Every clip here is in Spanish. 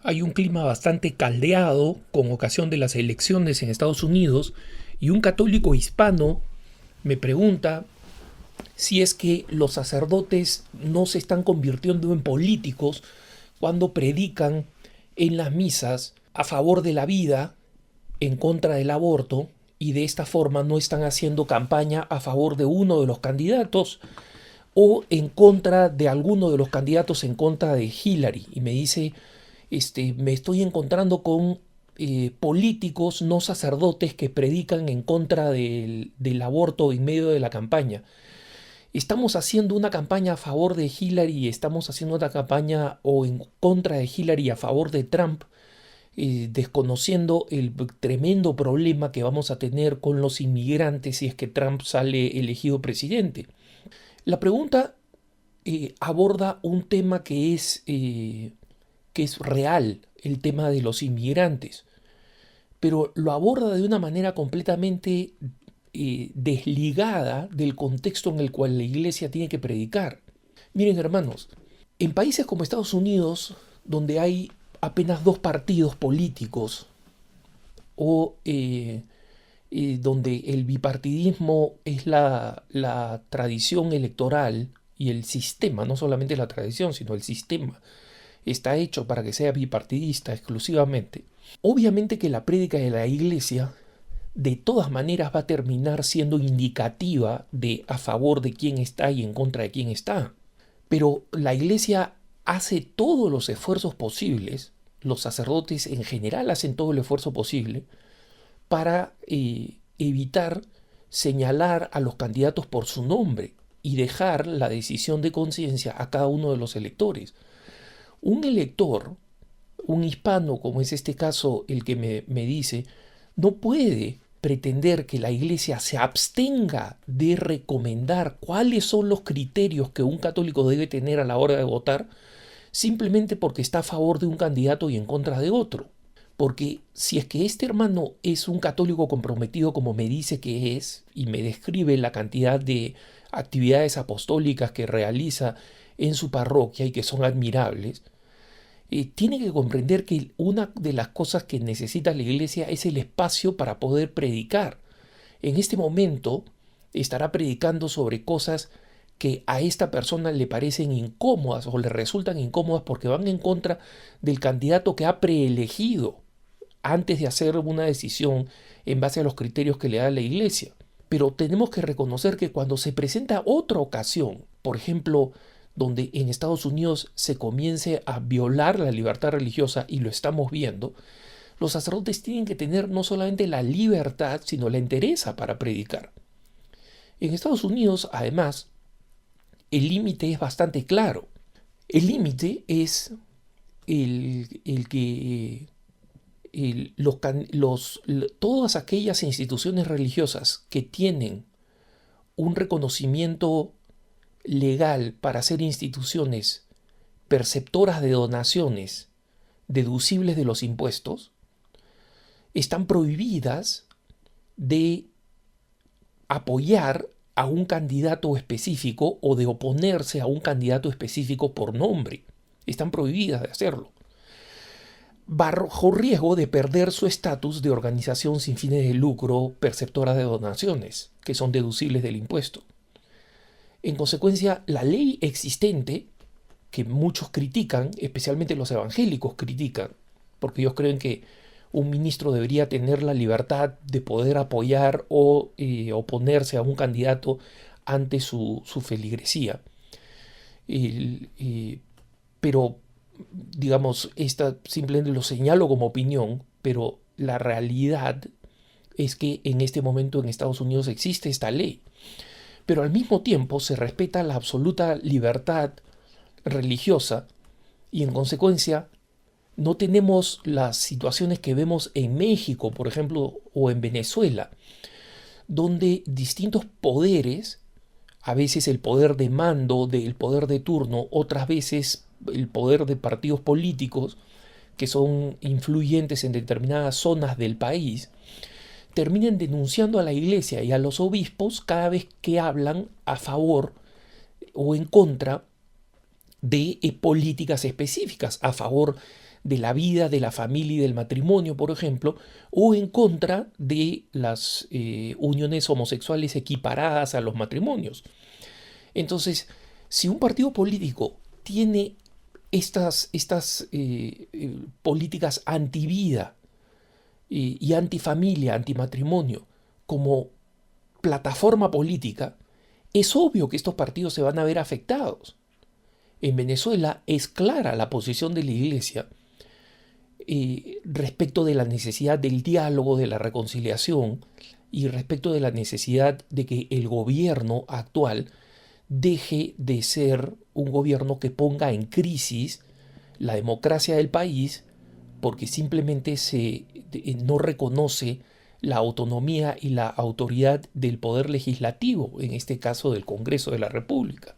Hay un clima bastante caldeado con ocasión de las elecciones en Estados Unidos y un católico hispano me pregunta si es que los sacerdotes no se están convirtiendo en políticos cuando predican en las misas a favor de la vida, en contra del aborto, y de esta forma no están haciendo campaña a favor de uno de los candidatos o en contra de alguno de los candidatos en contra de Hillary. Y me dice, me estoy encontrando con políticos, no sacerdotes, que predican en contra del aborto en medio de la campaña. Estamos haciendo una campaña a favor de Hillary y estamos haciendo otra campaña o en contra de Hillary a favor de Trump, desconociendo el tremendo problema que vamos a tener con los inmigrantes si es que Trump sale elegido presidente. La pregunta aborda un tema que es real, el tema de los inmigrantes, pero lo aborda de una manera completamente desligada del contexto en el cual la iglesia tiene que predicar. Miren, hermanos, en países como Estados Unidos, donde hay apenas dos partidos políticos o donde el bipartidismo es la tradición electoral y el sistema, no solamente la tradición, sino el sistema, está hecho para que sea bipartidista exclusivamente. Obviamente que la prédica de la iglesia de todas maneras va a terminar siendo indicativa de a favor de quién está y en contra de quién está. Pero la iglesia hace todos los esfuerzos posibles, los sacerdotes en general hacen todo el esfuerzo posible para evitar señalar a los candidatos por su nombre y dejar la decisión de conciencia a cada uno de los electores. Un elector, un hispano, como es este caso el que me dice, no puede pretender que la iglesia se abstenga de recomendar cuáles son los criterios que un católico debe tener a la hora de votar, simplemente porque está a favor de un candidato y en contra de otro. Porque si es que este hermano es un católico comprometido como me dice que es, y me describe la cantidad de actividades apostólicas que realiza en su parroquia y que son admirables, tiene que comprender que una de las cosas que necesita la iglesia es el espacio para poder predicar. En este momento estará predicando sobre cosas que a esta persona le parecen incómodas o le resultan incómodas porque van en contra del candidato que ha preelegido antes de hacer una decisión en base a los criterios que le da la iglesia. Pero tenemos que reconocer que cuando se presenta otra ocasión, por ejemplo, donde en Estados Unidos se comience a violar la libertad religiosa, y lo estamos viendo, los sacerdotes tienen que tener no solamente la libertad, sino la entereza para predicar. En Estados Unidos, además, el límite es bastante claro. El límite es el que todas aquellas instituciones religiosas que tienen un reconocimiento legal para ser instituciones perceptoras de donaciones deducibles de los impuestos, están prohibidas de apoyar a un candidato específico o de oponerse a un candidato específico por nombre. Están prohibidas de hacerlo, bajo riesgo de perder su estatus de organización sin fines de lucro perceptora de donaciones, que son deducibles del impuesto. En consecuencia, la ley existente, que muchos critican, especialmente los evangélicos critican, porque ellos creen que un ministro debería tener la libertad de poder apoyar o oponerse a un candidato ante su feligresía. Pero, digamos, esta simplemente lo señalo como opinión, pero la realidad es que en este momento en Estados Unidos existe esta ley. Pero al mismo tiempo se respeta la absoluta libertad religiosa y en consecuencia no tenemos las situaciones que vemos en México, por ejemplo, o en Venezuela, donde distintos poderes, a veces el poder de mando, el poder de turno, otras veces el poder de partidos políticos que son influyentes en determinadas zonas del país, terminen denunciando a la iglesia y a los obispos cada vez que hablan a favor o en contra de políticas específicas, a favor de la vida, de la familia y del matrimonio, por ejemplo, o en contra de las uniones homosexuales equiparadas a los matrimonios. Entonces, si un partido político tiene estas políticas antivida y antifamilia, antimatrimonio, como plataforma política, es obvio que estos partidos se van a ver afectados. En Venezuela es clara la posición de la Iglesia respecto de la necesidad del diálogo, de la reconciliación y respecto de la necesidad de que el gobierno actual deje de ser un gobierno que ponga en crisis la democracia del país porque simplemente no reconoce la autonomía y la autoridad del poder legislativo, en este caso del Congreso de la República.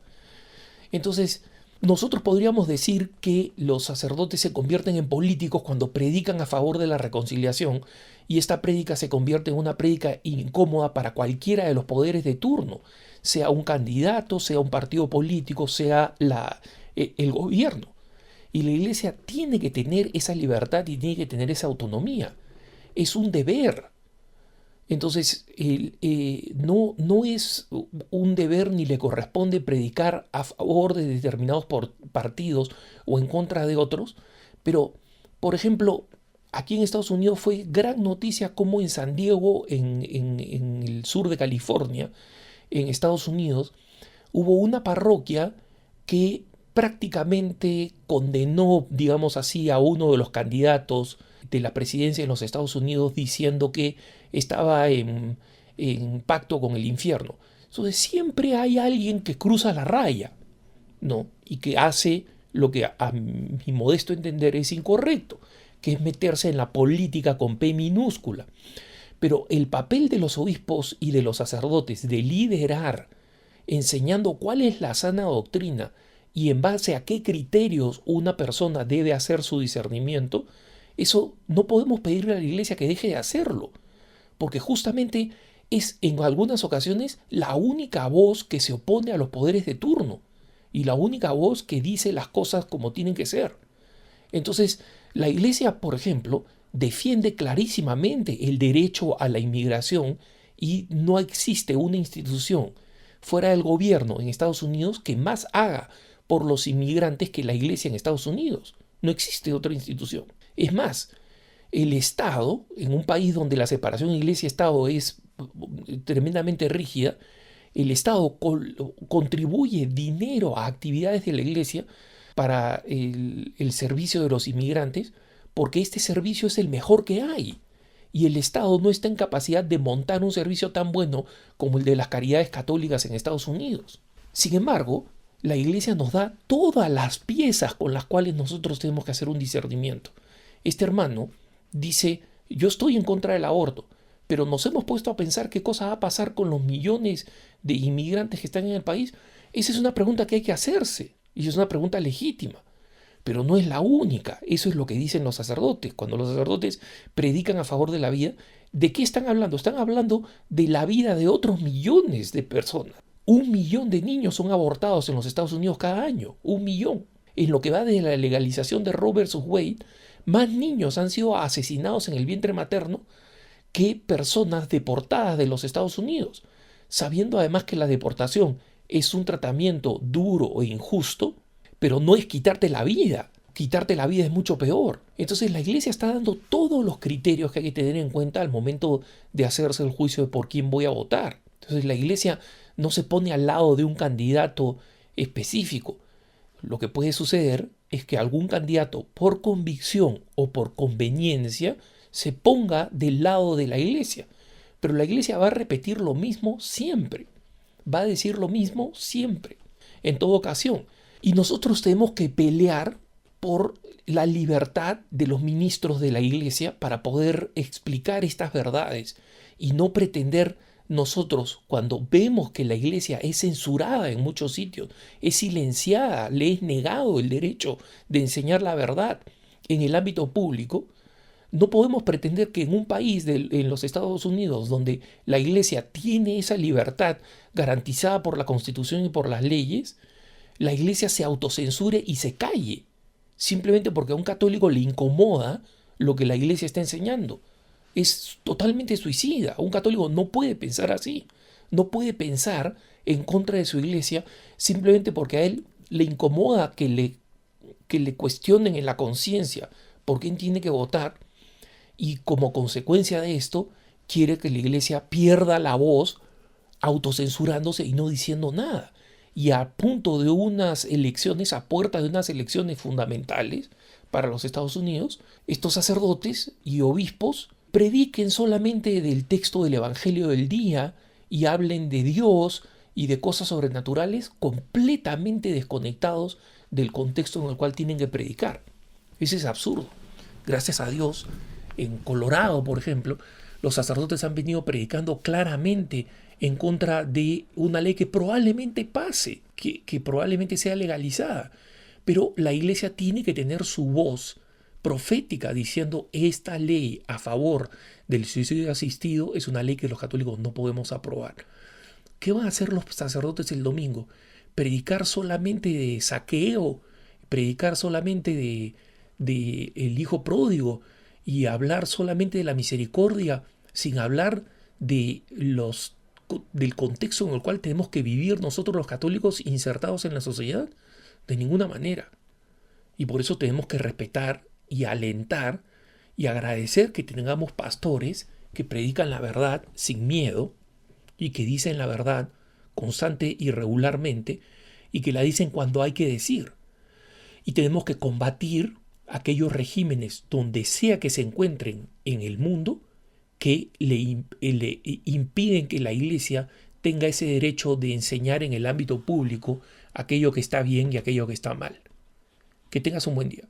Entonces, nosotros podríamos decir que los sacerdotes se convierten en políticos cuando predican a favor de la reconciliación y esta prédica se convierte en una prédica incómoda para cualquiera de los poderes de turno, sea un candidato, sea un partido político, sea el gobierno. Y la Iglesia tiene que tener esa libertad y tiene que tener esa autonomía. Es un deber. Entonces, no es un deber ni le corresponde predicar a favor de determinados partidos o en contra de otros, pero, por ejemplo, aquí en Estados Unidos fue gran noticia como en San Diego, en el sur de California, en Estados Unidos, hubo una parroquia que prácticamente condenó, digamos así, a uno de los candidatos de la presidencia en los Estados Unidos diciendo que estaba en pacto con el infierno. Entonces siempre hay alguien que cruza la raya, ¿no? Y que hace lo que a mi modesto entender es incorrecto, que es meterse en la política con P minúscula. Pero el papel de los obispos y de los sacerdotes de liderar, enseñando cuál es la sana doctrina y en base a qué criterios una persona debe hacer su discernimiento, eso no podemos pedirle a la Iglesia que deje de hacerlo, porque justamente es en algunas ocasiones la única voz que se opone a los poderes de turno y la única voz que dice las cosas como tienen que ser. Entonces, la Iglesia, por ejemplo, defiende clarísimamente el derecho a la inmigración y no existe una institución fuera del gobierno en Estados Unidos que más haga por los inmigrantes que la Iglesia en Estados Unidos. No existe otra institución. Es más, el Estado, en un país donde la separación Iglesia-Estado es tremendamente rígida, el Estado contribuye dinero a actividades de la Iglesia para el servicio de los inmigrantes, porque este servicio es el mejor que hay. Y el Estado no está en capacidad de montar un servicio tan bueno como el de las caridades católicas en Estados Unidos. Sin embargo, la Iglesia nos da todas las piezas con las cuales nosotros tenemos que hacer un discernimiento. Este hermano dice, yo estoy en contra del aborto, pero nos hemos puesto a pensar qué cosa va a pasar con los millones de inmigrantes que están en el país. Esa es una pregunta que hay que hacerse, y es una pregunta legítima, pero no es la única. Eso es lo que dicen los sacerdotes. Cuando los sacerdotes predican a favor de la vida, ¿de qué están hablando? Están hablando de la vida de otros millones de personas. 1 millón de niños son abortados en los Estados Unidos cada año. 1 millón. En lo que va desde la legalización de Roe versus Wade, más niños han sido asesinados en el vientre materno que personas deportadas de los Estados Unidos, sabiendo además que la deportación es un tratamiento duro e injusto, pero no es quitarte la vida. Quitarte la vida es mucho peor. Entonces la Iglesia está dando todos los criterios que hay que tener en cuenta al momento de hacerse el juicio de por quién voy a votar. Entonces la Iglesia no se pone al lado de un candidato específico. Lo que puede suceder es que algún candidato, por convicción o por conveniencia, se ponga del lado de la Iglesia. Pero la Iglesia va a repetir lo mismo siempre. Va a decir lo mismo siempre, en toda ocasión. Y nosotros tenemos que pelear por la libertad de los ministros de la Iglesia para poder explicar estas verdades y no pretender nosotros, cuando vemos que la Iglesia es censurada en muchos sitios, es silenciada, le es negado el derecho de enseñar la verdad en el ámbito público, no podemos pretender que en un país en los Estados Unidos donde la Iglesia tiene esa libertad garantizada por la Constitución y por las leyes, la Iglesia se autocensure y se calle. simplemente porque a un católico le incomoda lo que la iglesia está enseñando. Es totalmente suicida. Un católico no puede pensar así. No puede pensar en contra de su iglesia simplemente porque a él le incomoda que le cuestionen en la conciencia por quién tiene que votar, y como consecuencia de esto quiere que la iglesia pierda la voz autocensurándose y no diciendo nada. Y a punto de unas elecciones, a puerta de unas elecciones fundamentales para los Estados Unidos, estos sacerdotes y obispos prediquen solamente del texto del Evangelio del día y hablen de Dios y de cosas sobrenaturales completamente desconectados del contexto en el cual tienen que predicar. Ese es absurdo. Gracias a Dios, en Colorado, por ejemplo, los sacerdotes han venido predicando claramente en contra de una ley que probablemente pase, que probablemente sea legalizada. Pero la iglesia tiene que tener su voz profética diciendo: esta ley a favor del suicidio asistido es una ley que los católicos no podemos aprobar. ¿Qué van a hacer los sacerdotes el domingo? ¿Predicar solamente de saqueo? ¿Predicar solamente de el hijo pródigo? ¿Y hablar solamente de la misericordia sin hablar de del contexto en el cual tenemos que vivir nosotros los católicos insertados en la sociedad? De ninguna manera. Y por eso tenemos que respetar y alentar y agradecer que tengamos pastores que predican la verdad sin miedo y que dicen la verdad constante y regularmente y que la dicen cuando hay que decir. Y tenemos que combatir aquellos regímenes donde sea que se encuentren en el mundo que le impiden que la iglesia tenga ese derecho de enseñar en el ámbito público aquello que está bien y aquello que está mal. Que tengas un buen día.